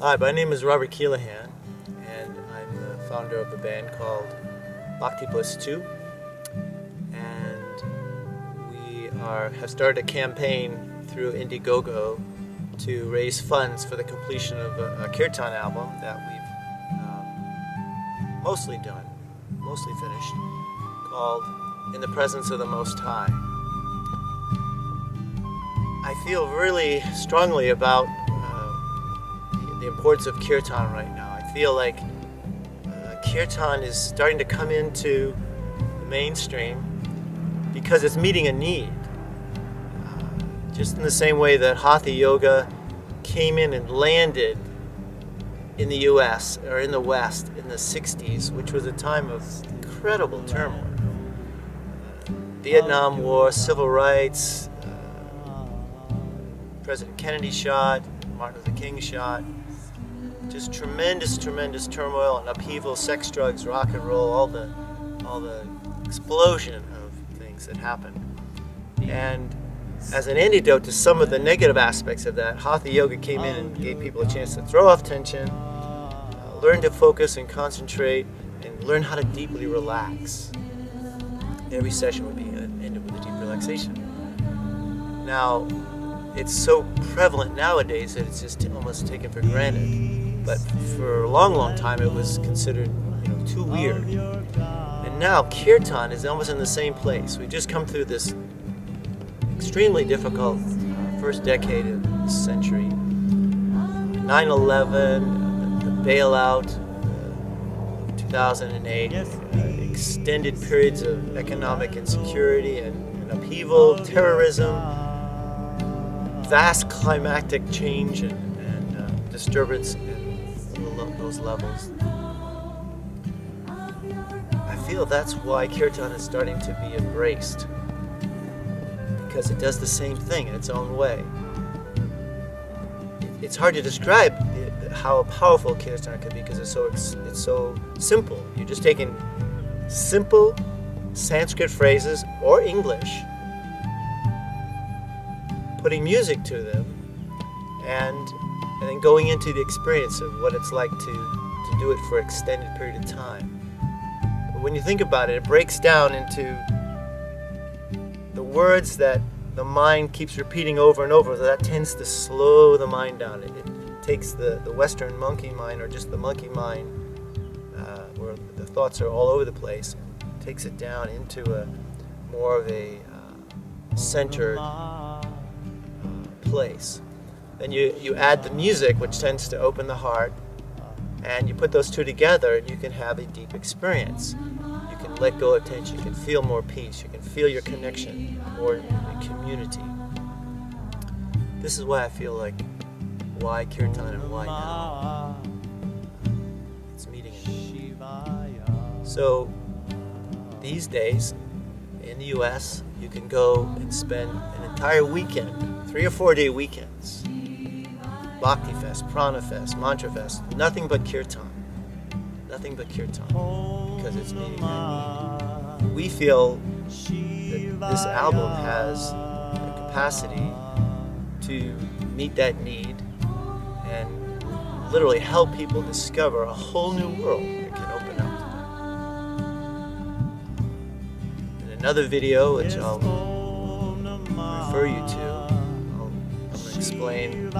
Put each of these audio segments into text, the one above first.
Hi, my name is Robert Keelahan, and I'm the founder of the band called Bhaktibus 2. And we have started a campaign through Indiegogo to raise funds for the completion of a kirtan album that we've mostly finished, called In the Presence of the Most High. I feel really strongly about the importance of kirtan right now. I feel like kirtan is starting to come into the mainstream because it's meeting a need. Just in the same way that Hatha Yoga came in and landed in the US or in the West in the 60s, which was a time of incredible turmoil. Vietnam War, civil rights, President Kennedy shot, Martin Luther King shot. Just tremendous turmoil and upheaval, sex, drugs, rock and roll, all the explosion of things that happened. And as an antidote to some of the negative aspects of that, Hatha Yoga came in and gave people a chance to throw off tension, learn to focus and concentrate, and learn how to deeply relax. Every session would be ended with a deep relaxation. Now, it's so prevalent nowadays that it's just almost taken for granted. But for a long time, it was considered, too weird. And now kirtan is almost in the same place. We've just come through this extremely difficult first decade of this century. 9/11, the bailout, 2008, extended periods of economic insecurity and upheaval, terrorism, vast climatic change and disturbance in those levels. I feel that's why kirtan is starting to be embraced, because it does the same thing in its own way. It's hard to describe how powerful kirtan can be because it's so simple. You're just taking simple Sanskrit phrases or English, putting music to them, and then going into the experience of what it's like to do it for an extended period of time. But when you think about it, it breaks down into the words that the mind keeps repeating over and over. That tends to slow the mind down. It takes the Western monkey mind, or just the monkey mind, where the thoughts are all over the place, takes it down into a more of a centered place. Then you add the music, which tends to open the heart, and you put those two together and you can have a deep experience. You can let go of tension, you can feel more peace, you can feel your connection more in community. This is why I feel like why kirtan and why now. It's meeting a need. So these days in the US, you can go and spend an entire weekend, 3 or 4 day weekends. Bhakti Fest, Prana Fest, Mantra Fest, nothing but kirtan. Nothing but kirtan, because it's meeting that need. We feel that this album has the capacity to meet that need and literally help people discover a whole new world that can open up to them. In another video, which I'll refer you to, I'm going to explain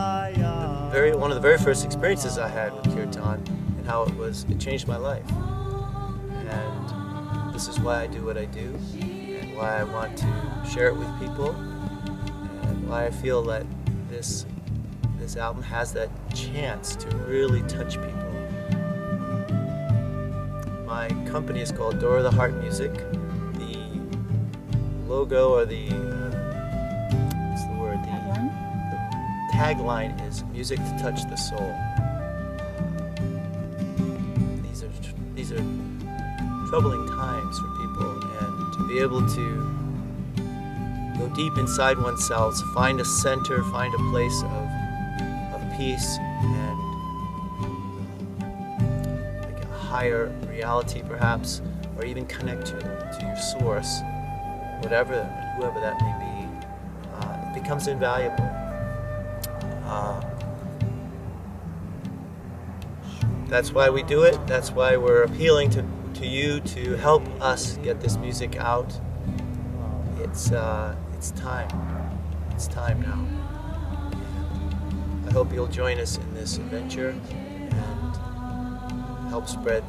one of the very first experiences I had with kirtan and how it changed my life. And this is why I do what I do, and why I want to share it with people, and why I feel that this album has that chance to really touch people. My company is called Door of the Heart Music. The logo, or the tagline is music to touch the soul. These are troubling times for people, and to be able to go deep inside oneself, find a center, find a place of peace and like a higher reality perhaps, or even connect to your source, whoever that may be, it becomes invaluable. That's why we do it. That's why we're appealing to you to help us get this music out. It's time. It's time now. I hope you'll join us in this adventure and help spread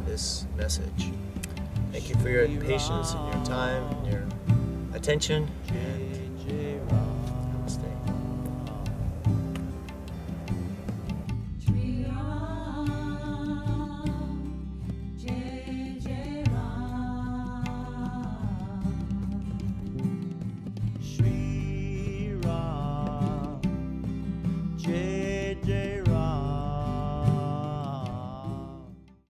this message. Thank you for your patience and your time and your attention. And